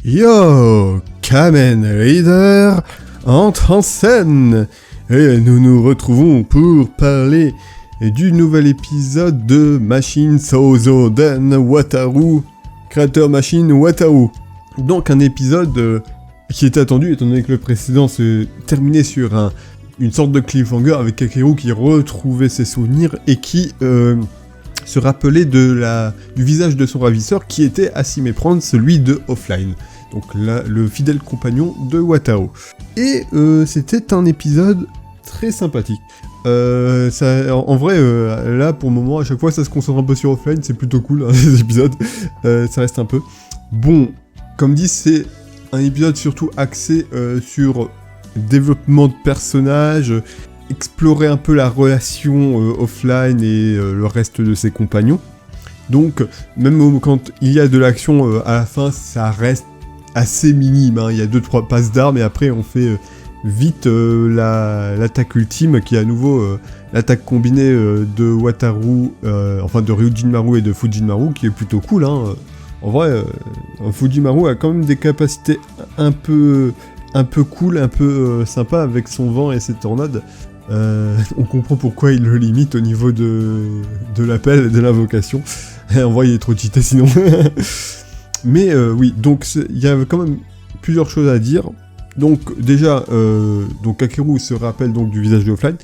Yo, Kamen Rider entre en scène et nous nous retrouvons pour parler du nouvel épisode de Machine Souzoden Wataru, créateur Machine Wataru. Donc un épisode qui était attendu étant donné que le précédent se terminait sur une sorte de cliffhanger avec Kakeru qui retrouvait ses souvenirs et qui se rappelait du visage de son ravisseur qui était à s'y méprendre, celui de Offline. Donc là, le fidèle compagnon de Wataru. Et c'était un épisode très sympathique. En vrai, là pour le moment, à chaque fois ça se concentre un peu sur Offline, c'est plutôt cool, hein, ces épisodes. Ça reste un peu. Bon, comme dit, c'est un épisode surtout axé sur développement de personnages, explorer un peu la relation Offline et le reste de ses compagnons. Donc, même quand il y a de l'action à la fin, ça reste assez minime, hein. Il y a 2-3 passes d'armes et après on fait vite l'attaque ultime qui est à nouveau l'attaque combinée de Wataru, enfin de Ryujinmaru et de Fujimaru qui est plutôt cool, hein. En vrai, Fujimaru a quand même des capacités un peu cool, un peu sympa avec son vent et ses tornades. On comprend pourquoi il le limite au niveau de l'appel et de l'invocation. En vrai, il est trop cheaté sinon. Mais oui, donc il y a quand même plusieurs choses à dire. Donc déjà, donc Kakeru se rappelle donc du visage de Offline.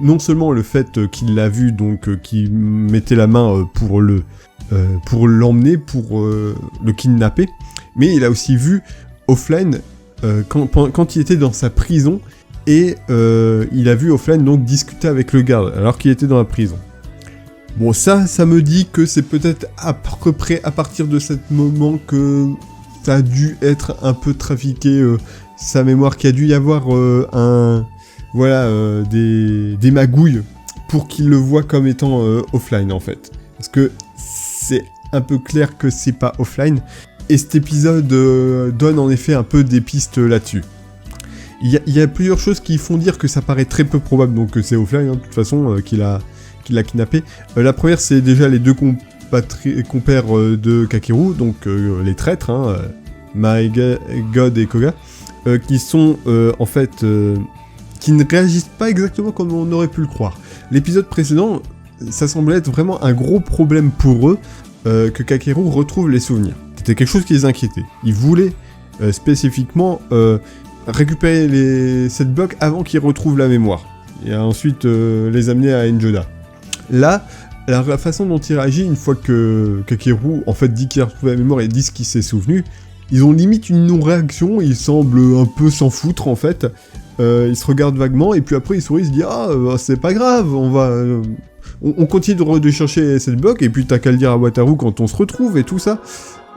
Non seulement le fait qu'il l'a vu, donc qu'il mettait la main pour l'emmener, pour le kidnapper, mais il a aussi vu Offline quand il était dans sa prison et il a vu Offline donc discuter avec le garde alors qu'il était dans la prison. Bon, ça me dit que c'est peut-être à peu près à partir de ce moment que ça a dû être un peu trafiqué sa mémoire, qu'il a dû y avoir des magouilles pour qu'il le voit comme étant Offline en fait. Parce que c'est un peu clair que c'est pas Offline, et cet épisode donne en effet un peu des pistes là-dessus. Il y a plusieurs choses qui font dire que ça paraît très peu probable, donc que c'est Offline, hein, de toute façon, qu'il a kidnappé. La première, c'est déjà les deux compères de Kakeru, donc les traîtres, hein, My God et Koga, qui sont en fait... qui ne réagissent pas exactement comme on aurait pu le croire. L'épisode précédent, ça semblait être vraiment un gros problème pour eux, que Kakeru retrouve les souvenirs. C'était quelque chose qui les inquiétait. Ils voulaient spécifiquement récupérer cette blocs avant qu'ils retrouvent la mémoire, et ensuite les amener à Enjoda. Là, la façon dont il réagit une fois que Kakeru en fait dit qu'il a retrouvé la mémoire et dit ce qu'il s'est souvenu, ils ont limite une non-réaction, ils semblent un peu s'en foutre en fait. Ils se regardent vaguement et puis après ils sourient, ils se disent c'est pas grave, on continue de chercher cette bloc et puis t'as qu'à le dire à Wataru quand on se retrouve et tout ça.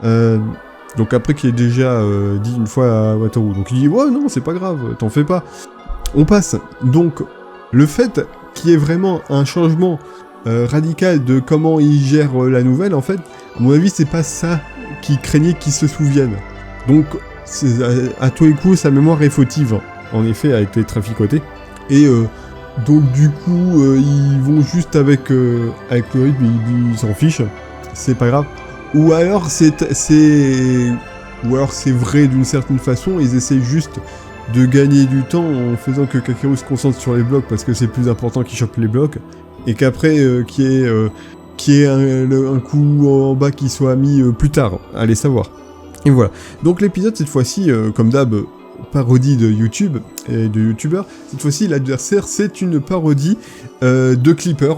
Donc après qu'il ait déjà dit une fois à Wataru, donc il dit ouais non c'est pas grave, t'en fais pas. On passe. Donc le fait qu'il y ait vraiment un changement radical de comment il gère la nouvelle, en fait, à mon avis c'est pas ça qui craignait qu'il se souvienne. Donc à tous les coups sa mémoire est fautive. En effet, a été traficoté. Et donc du coup, ils vont juste avec le rythme, ils s'en fichent. C'est pas grave. Ou alors c'est vrai d'une certaine façon, ils essayent juste de gagner du temps en faisant que Kakeru se concentre sur les blocs parce que c'est plus important qu'il chope les blocs. Et qu'après, qu'il y ait un coup en bas qui soit mis plus tard. Allez savoir. Et voilà. Donc l'épisode, cette fois-ci, comme d'hab... parodie de YouTube et de youtubeurs. Cette fois-ci, l'adversaire, c'est une parodie de Clipper,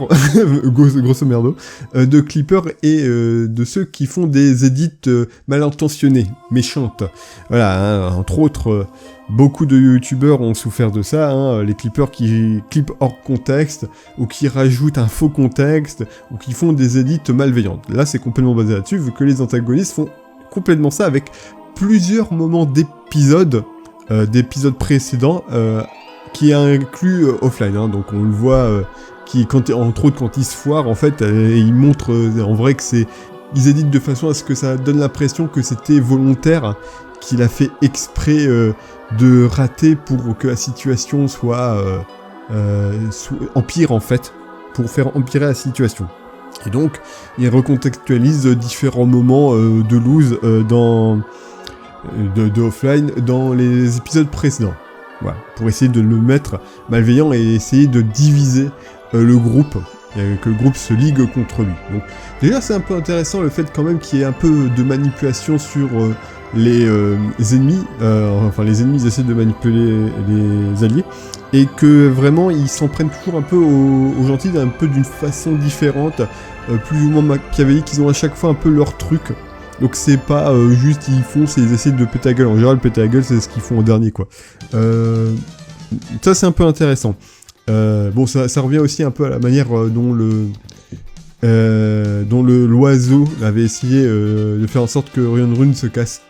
grosso merdo, de Clipper et de ceux qui font des edits mal intentionnés, méchantes. Voilà, hein, entre autres, beaucoup de youtubeurs ont souffert de ça, hein, les clippers qui clippent hors contexte, ou qui rajoutent un faux contexte, ou qui font des edits malveillantes. Là, c'est complètement basé là-dessus, vu que les antagonistes font complètement ça avec plusieurs moments d'épisodes précédents qui incluent Offline, hein, donc on le voit entre autres quand il se foire en fait, il montre en vrai que ils éditent de façon à ce que ça donne l'impression que c'était volontaire, qu'il a fait exprès de rater pour que la situation soit empire en fait, pour faire empirer la situation. Et donc il recontextualise différents moments de lose dans de Offline dans les épisodes précédents. Voilà, pour essayer de le mettre malveillant et essayer de diviser le groupe, que le groupe se ligue contre lui. Donc déjà c'est un peu intéressant le fait quand même qu'il y ait un peu de manipulation sur les ennemis, enfin les ennemis essaient de manipuler les alliés, et que vraiment ils s'en prennent toujours un peu aux gentils, un peu d'une façon différente, plus ou moins machiavélique, ils ont à chaque fois un peu leur truc. Donc c'est pas juste ils foncent et ils essaient de péter la gueule. En général, péter la gueule, c'est ce qu'ils font en dernier, quoi. Ça, c'est un peu intéressant. Bon, ça revient aussi un peu à la manière dont l'oiseau avait essayé de faire en sorte que Rion Rune se casse.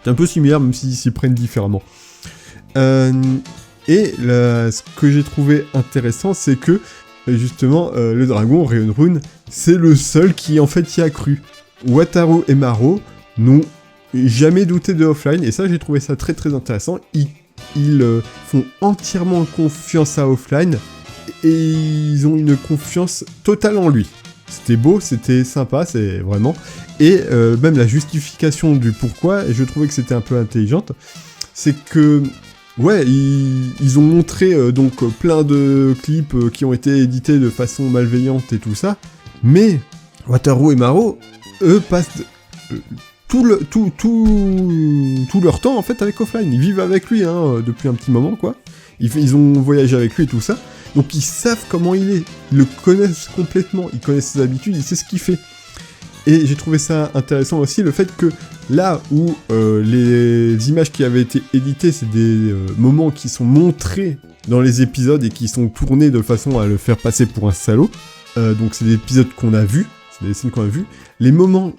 C'est un peu similaire, même s'ils s'y prennent différemment. Et là, ce que j'ai trouvé intéressant, c'est que, justement, le dragon, Rion Rune, c'est le seul qui, en fait, y a cru. Wataru et Maro n'ont jamais douté de Offline, et ça j'ai trouvé ça très très intéressant. Ils font entièrement confiance à Offline, et ils ont une confiance totale en lui. C'était beau, c'était sympa, c'est vraiment... Et même la justification du pourquoi, et je trouvais que c'était un peu intelligente, c'est que... Ouais, ils ont montré donc plein de clips qui ont été édités de façon malveillante et tout ça, mais Wataru et Maro... eux passent tout leur temps en fait avec Offline. Ils vivent avec lui depuis un petit moment, quoi. Ils ont voyagé avec lui et tout ça. Donc ils savent comment il est. Ils le connaissent complètement. Ils connaissent ses habitudes. Ils savent ce qu'il fait. Et j'ai trouvé ça intéressant aussi, le fait que là où les images qui avaient été éditées, c'est des moments qui sont montrés dans les épisodes et qui sont tournés de façon à le faire passer pour un salaud. Donc c'est des épisodes qu'on a vus. C'est des scènes qu'on a vues. Les moments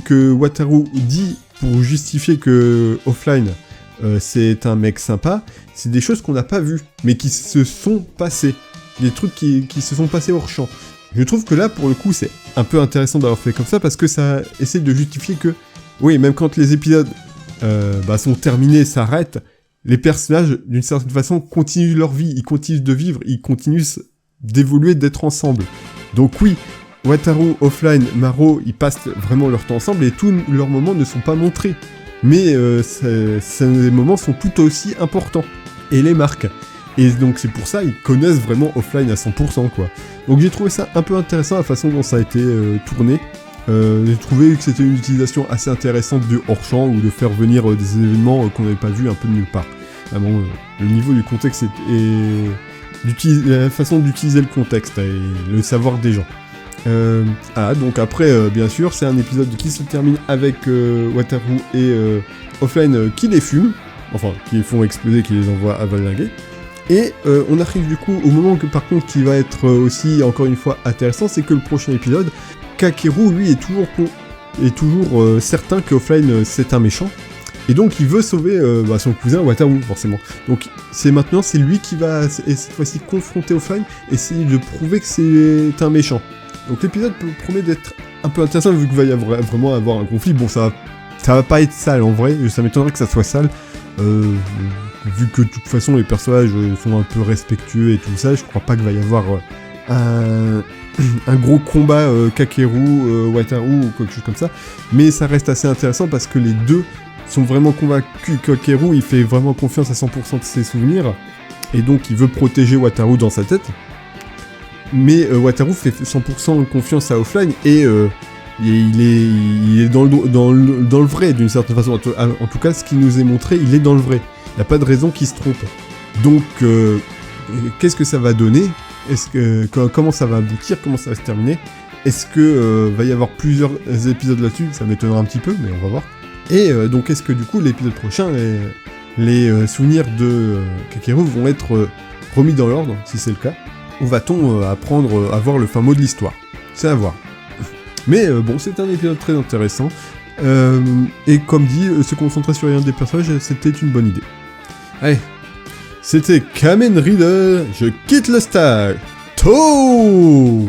que Wataru dit pour justifier que Offline c'est un mec sympa, c'est des choses qu'on n'a pas vues, mais qui se sont passées. Des trucs qui se sont passés hors champ. Je trouve que là, pour le coup, c'est un peu intéressant d'avoir fait comme ça, parce que ça essaie de justifier que, oui, même quand les épisodes sont terminés, s'arrêtent, les personnages, d'une certaine façon, continuent leur vie, ils continuent de vivre, ils continuent d'évoluer, d'être ensemble. Donc oui, Wataru, Offline, Maro, ils passent vraiment leur temps ensemble et tous leurs moments ne sont pas montrés. Mais ces moments sont tout aussi importants et les marquent. Et donc c'est pour ça ils connaissent vraiment Offline à 100%, quoi. Donc j'ai trouvé ça un peu intéressant la façon dont ça a été tourné. J'ai trouvé que c'était une utilisation assez intéressante du hors-champ ou de faire venir des événements qu'on n'avait pas vus un peu de nulle part. Vraiment, le niveau du contexte et la façon d'utiliser le contexte et le savoir des gens. Donc après, bien sûr, c'est un épisode qui se termine avec Wataru et Offline qui les fument, enfin, qui les font exploser, qui les envoient à valdinguer. Et on arrive du coup au moment que, par contre, qui va être aussi, encore une fois, intéressant, c'est que le prochain épisode, Kakeru, lui, est toujours certain que Offline, c'est un méchant. Et donc, il veut sauver son cousin Wataru, forcément. Donc, c'est lui qui va, cette fois-ci, confronter Offline, essayer de prouver que c'est un méchant. Donc l'épisode promet d'être un peu intéressant vu qu'il va y avoir vraiment avoir un conflit. Bon, ça va pas être sale en vrai, ça m'étonnerait que ça soit sale, vu que de toute façon les personnages sont un peu respectueux et tout ça. Je crois pas qu'il va y avoir un gros combat Kakeru, Wataru ou quelque chose comme ça. Mais ça reste assez intéressant parce que les deux sont vraiment convaincus que Kakeru il fait vraiment confiance à 100% de ses souvenirs et donc il veut protéger Wataru dans sa tête. Mais Wataru fait 100% confiance à Offline et il est dans le vrai d'une certaine façon. En tout cas, ce qui nous est montré, il est dans le vrai. Il n'y a pas de raison qu'il se trompe. Donc, qu'est-ce que ça va donner ? Comment ça va aboutir ? Comment ça va se terminer ? Est-ce que va y avoir plusieurs épisodes là-dessus ? Ça m'étonnera un petit peu, mais on va voir. Et donc, est-ce que du coup, l'épisode prochain, les souvenirs de Kakeru vont être remis dans l'ordre, si c'est le cas ? Ou va-t-on apprendre à voir le fin mot de l'histoire ? C'est à voir. Mais bon, c'est un épisode très intéressant. Et comme dit, se concentrer sur un des personnages, c'était une bonne idée. Allez, c'était Kamen Rider, je quitte le stage. Tôt.